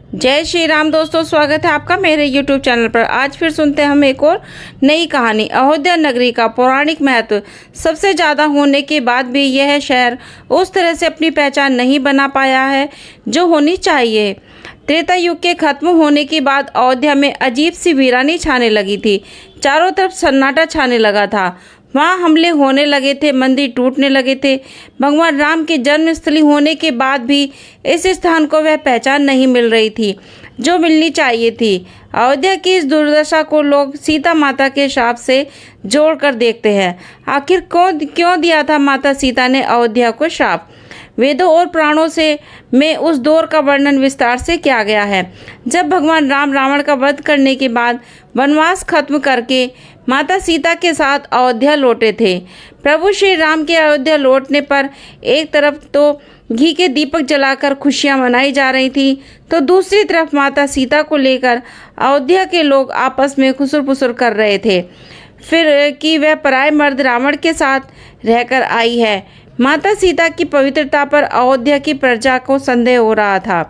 जय श्री राम दोस्तों, स्वागत है आपका मेरे YouTube चैनल पर। आज फिर सुनते हैं हम एक और नई कहानी। अयोध्या नगरी का पौराणिक महत्व सबसे ज़्यादा होने के बाद भी यह शहर उस तरह से अपनी पहचान नहीं बना पाया है जो होनी चाहिए। त्रेता युग के खत्म होने के बाद अयोध्या में अजीब सी वीरानी छाने लगी थी। चारों तरफ सन्नाटा छाने लगा था। वहाँ हमले होने लगे थे, मंदिर टूटने लगे थे। भगवान राम के जन्मस्थली होने के बाद भी इस स्थान को वह पहचान नहीं मिल रही थी जो मिलनी चाहिए थी। अयोध्या की इस दुर्दशा को लोग सीता माता के शाप से जोड़कर देखते हैं। आखिर क्यों दिया था माता सीता ने अयोध्या को शाप? वेदों और पुराणों से में उस दौर का वर्णन विस्तार से किया गया है जब भगवान राम रावण का वध करने के बाद वनवास खत्म करके माता सीता के साथ अयोध्या लौटे थे। प्रभु श्री राम के अयोध्या लौटने पर एक तरफ तो घी के दीपक जलाकर खुशियां मनाई जा रही थी, तो दूसरी तरफ माता सीता को लेकर अयोध्या के लोग आपस में खुसुर फुसुर कर रहे थे फिर कि वह पराये मर्द रावण के साथ रहकर आई है। माता सीता की पवित्रता पर अयोध्या की प्रजा को संदेह हो रहा था।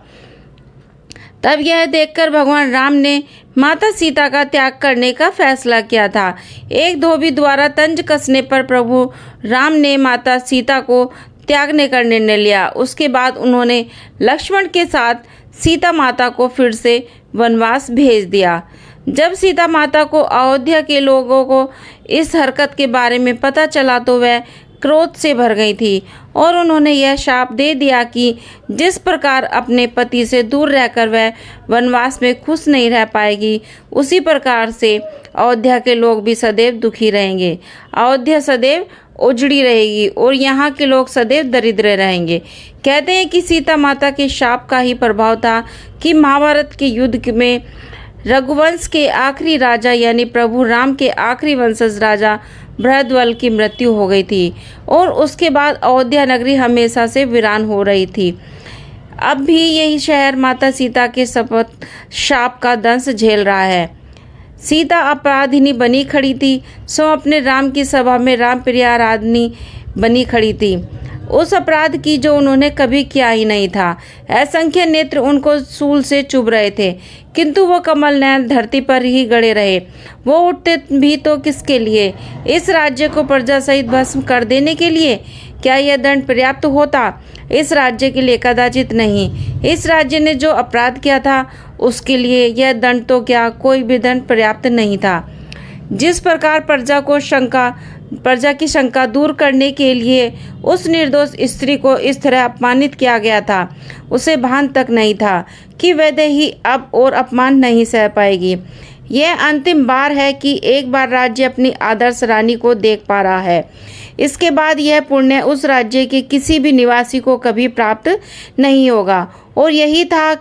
तब यह देखकर भगवान राम ने माता सीता का त्याग करने का फैसला किया था। एक धोबी द्वारा तंज कसने पर प्रभु राम ने माता सीता को त्यागने का निर्णय लिया। उसके बाद उन्होंने लक्ष्मण के साथ सीता माता को फिर से वनवास भेज दिया। जब सीता माता को अयोध्या के लोगों को इस हरकत के बारे में पता चला तो वह क्रोध से भर गई थी और उन्होंने यह शाप दे दिया कि जिस प्रकार अपने पति से दूर रहकर वह वनवास में खुश नहीं रह पाएगी, उसी प्रकार से अयोध्या के लोग भी सदैव दुखी रहेंगे। अयोध्या सदैव उजड़ी रहेगी और यहाँ के लोग सदैव दरिद्र रहेंगे। कहते हैं कि सीता माता के शाप का ही प्रभाव था कि महाभारत के युद्ध में रघुवंश के आखिरी राजा यानी प्रभु राम के आखिरी वंशज राजा बृहद्रथ की मृत्यु हो गई थी और उसके बाद अयोध्या नगरी हमेशा से वीरान हो रही थी। अब भी यही शहर माता सीता के शपथ शाप का दंश झेल रहा है। सीता अपराधिनी बनी खड़ी थी, सो अपने राम की सभा में राम प्रिया आराधनी बनी खड़ी थी, उस अपराध की जो उन्होंने कभी किया ही नहीं था। असंख्य नेत्र उनको सूल से चुभ रहे थे, किंतु वो कमल नयन धरती पर ही गड़े रहे। वो उठते भी तो किसके लिए? इस राज्य को प्रजा सहित भस्म कर देने के लिए? क्या यह दंड पर्याप्त होता? इस राज्य के लिए कदाचित नहीं। इस राज्य ने जो अपराध किया था उसके लिए यह दंड तो क्या कोई भी दंड पर्याप्त नहीं था। जिस प्रकार प्रजा की शंका दूर करने के लिए उस निर्दोष स्त्री को इस तरह अपमानित किया गया था, उसे भान तक नहीं था कि वैदेही अब और अपमान नहीं सह पाएगी। यह अंतिम बार है कि एक बार राज्य अपनी आदर्श रानी को देख पा रहा है। इसके बाद यह पुण्य उस राज्य के किसी भी निवासी को कभी प्राप्त नहीं होगा और यही था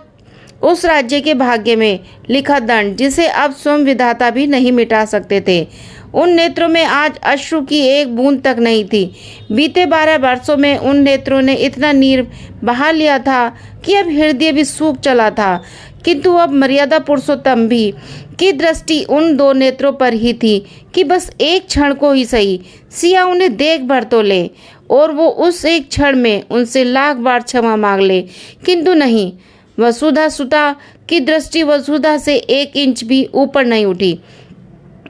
उस राज्य के भाग्य में लिखा दंड जिसे अब स्वयं विधाता भी नहीं मिटा सकते थे। उन नेत्रों में आज अश्रु की एक बूंद तक नहीं थी। बीते 12 वर्षों में उन नेत्रों ने इतना नीर बहा लिया था कि अब हृदय भी सूख चला था, किंतु अब मर्यादा पुरुषोत्तम भी की दृष्टि उन दो नेत्रों पर ही थी कि बस एक क्षण को ही सही सिया उन्हें देख भर तो ले और वो उस एक क्षण में उनसे लाख बार क्षमा मांग ले, किंतु नहीं। वसुधा सुता की दृष्टि वसुधा से 1 इंच भी ऊपर नहीं उठी।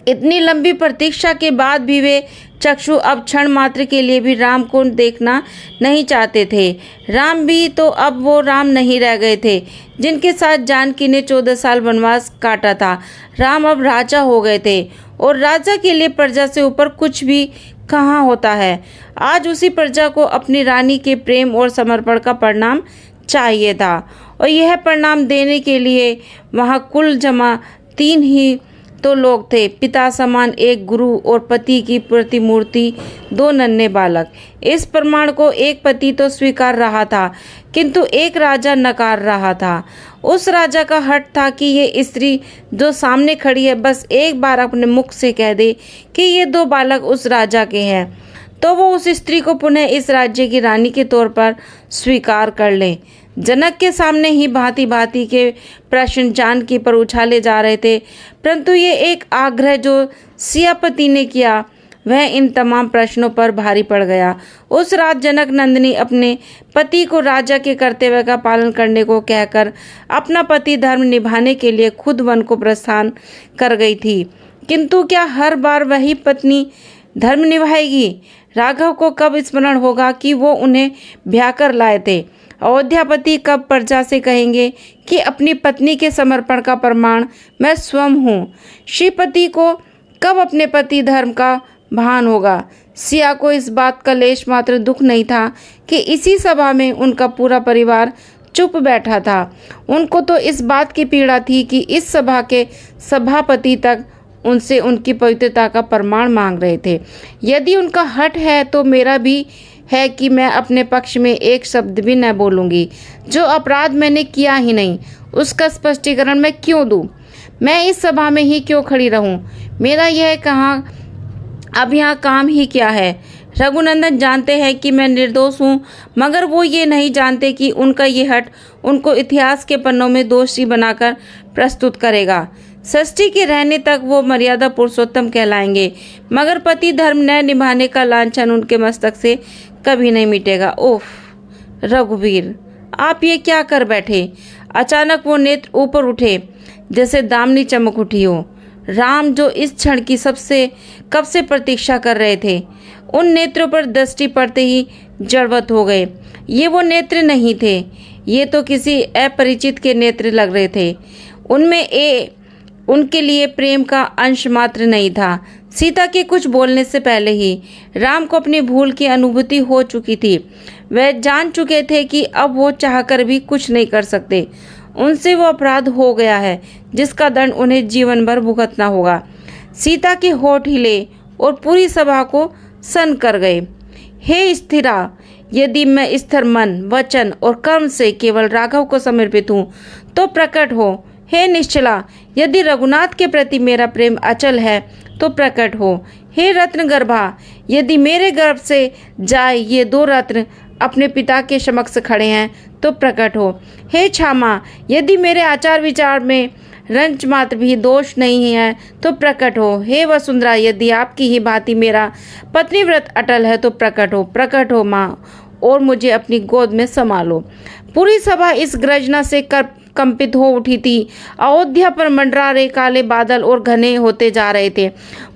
इतनी लंबी प्रतीक्षा के बाद भी वे चक्षु अब क्षण मात्र के लिए भी राम को देखना नहीं चाहते थे। राम भी तो अब वो राम नहीं रह गए थे जिनके साथ जानकी ने 14 साल वनवास काटा था। राम अब राजा हो गए थे और राजा के लिए प्रजा से ऊपर कुछ भी कहाँ होता है। आज उसी प्रजा को अपनी रानी के प्रेम और समर्पण का परिणाम चाहिए था और यह परिणाम देने के लिए वहाँ कुल जमा 3 ही तो लोग थे, पिता समान एक गुरु और पति की प्रतिमूर्ति 2 नन्हे बालक। इस प्रमाण को एक पति तो स्वीकार रहा था किंतु एक राजा नकार रहा था। उस राजा का हठ था कि ये स्त्री जो सामने खड़ी है बस एक बार अपने मुख से कह दे कि ये 2 बालक उस राजा के हैं, तो वो उस स्त्री को पुनः इस राज्य की रानी के तौर पर स्वीकार कर ले। जनक के सामने ही भांति भांति के प्रश्न जानकी पर उछाले जा रहे थे, परंतु ये एक आग्रह जो सियापति ने किया वह इन तमाम प्रश्नों पर भारी पड़ गया। उस रात जनक नंदिनी अपने पति को राजा के कर्तव्य का पालन करने को कहकर अपना पति धर्म निभाने के लिए खुद वन को प्रस्थान कर गई थी। किंतु क्या हर बार वही पत्नी धर्म निभाएगी? राघव को कब स्मरण होगा कि वो उन्हें ब्याह कर लाए थे? अयोध्यापति कब प्रजा से कहेंगे कि अपनी पत्नी के समर्पण का प्रमाण मैं स्वयं हूँ? श्रीपति को कब अपने पति धर्म का भान होगा? सिया को इस बात का लेश मात्र दुख नहीं था कि इसी सभा में उनका पूरा परिवार चुप बैठा था। उनको तो इस बात की पीड़ा थी कि इस सभा के सभापति तक उनसे उनकी पवित्रता का प्रमाण मांग रहे थे। यदि उनका हट है तो मेरा भी है कि मैं अपने पक्ष में एक शब्द भी न बोलूँगी। जो अपराध मैंने किया ही नहीं उसका स्पष्टीकरण मैं क्यों दूँ? मैं इस सभा में ही क्यों खड़ी रहूँ? मेरा यह अब यहाँ काम ही क्या है? रघुनंदन जानते हैं कि मैं निर्दोष हूँ, मगर वो ये नहीं जानते कि उनका ये हट उनको इतिहास के पन्नों में दोषी बनाकर प्रस्तुत करेगा। षष्ठी के रहने तक वो मर्यादा पुरुषोत्तम कहलाएंगे, मगर पति धर्म न निभाने का लांछन उनके मस्तक से कभी नहीं मिटेगा। ओफ रघुवीर, आप ये क्या कर बैठे? अचानक वो नेत्र ऊपर उठे जैसे दामिनी चमक उठी हो। राम जो इस क्षण की कब से प्रतीक्षा कर रहे थे, उन नेत्रों पर दृष्टि पड़ते ही जड़वत हो गए। ये वो नेत्र नहीं थे, ये तो किसी अपरिचित के नेत्र लग रहे थे। उनमें उनके लिए प्रेम का अंश मात्र नहीं था। सीता के कुछ बोलने से पहले ही राम को अपनी भूल की अनुभूति हो चुकी थी। वह जान चुके थे कि अब वो चाहकर भी कुछ नहीं कर सकते। उनसे वो अपराध हो गया है जिसका दंड उन्हें जीवन भर भुगतना होगा। सीता के होठ हिले और पूरी सभा को सन्न कर गए। हे स्थिरा, यदि मैं स्थिर मन, वचन और कर्म से केवल राघव को समर्पित हूँ तो प्रकट हो। हे निश्चला, यदि रघुनाथ के प्रति मेरा प्रेम अचल है तो प्रकट हो। हे रत्न गर्भा, यदि मेरे गर्भ से जाए ये दो रत्न अपने पिता के समक्ष खड़े हैं तो प्रकट हो। हे क्षमा, यदि मेरे आचार विचार में रंच मात्र भी दोष नहीं है तो प्रकट हो। हे वसुंधरा, यदि आपकी ही भांति मेरा पत्नी व्रत अटल है तो प्रकट हो माँ, और मुझे अपनी गोद में संभालो। पूरी सभा इस गर्जना से कंपित हो उठी थी। अयोध्या पर मंडरा रहे काले बादल और घने होते जा रहे थे।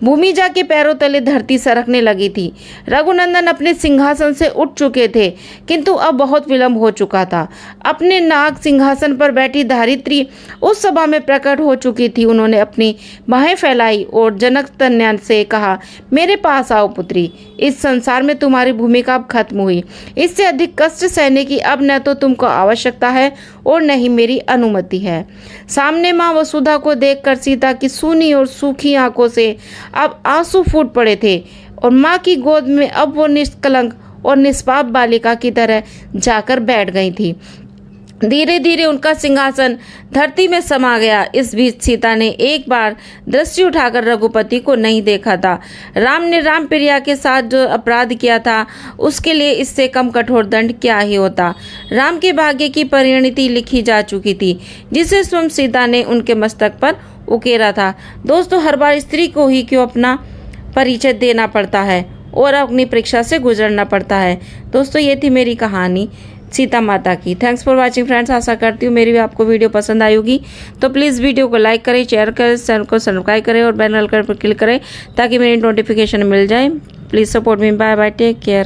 भूमिजा के पैरों तले धरती सरकने लगी थी। रघुनंदन अपने सिंहासन से उठ चुके थे, किंतु अब बहुत विलंब हो चुका था। अपने नाग सिंहासन पर बैठी धारित्री उस सभा में प्रकट हो चुकी थी। उन्होंने अपनी बाहें फैलाई और जनक कन्या से कहा, मेरे पास आओ पुत्री, इस संसार में तुम्हारी भूमिका अब खत्म हुई। इससे अधिक कष्ट सहने की अब न तो तुमको आवश्यकता है और न ही मेरी अनुमति है। सामने माँ वसुधा को देखकर सीता की सूनी और सूखी आंखों से अब आंसू फूट पड़े थे और माँ की गोद में अब वो निष्कलंक और निष्पाप बालिका की तरह जाकर बैठ गई थी। धीरे धीरे उनका सिंहासन धरती में समा गया। इस बीच सीता ने एक बार दृष्टि उठाकर रघुपति को नहीं देखा था। राम ने राम प्रिया के साथ जो अपराध किया था उसके लिए इससे कम कठोर दंड क्या ही होता। राम के भाग्य की परिणति लिखी जा चुकी थी, जिसे स्वयं सीता ने उनके मस्तक पर उकेरा था। दोस्तों, हर बार स्त्री को ही क्यों अपना परिचय देना पड़ता है और अग्नि परीक्षा से गुजरना पड़ता है। दोस्तों, ये थी मेरी कहानी सीता माता की। Thanks for watching friends. आशा करती हूँ मेरी भी आपको वीडियो पसंद आई होगी। तो प्लीज़ वीडियो को लाइक करें, शेयर करें, चैनल को सब्सक्राइब करें और बेल आइकन पर क्लिक करें ताकि मेरी नोटिफिकेशन मिल जाए। Please support me. Bye bye, take care.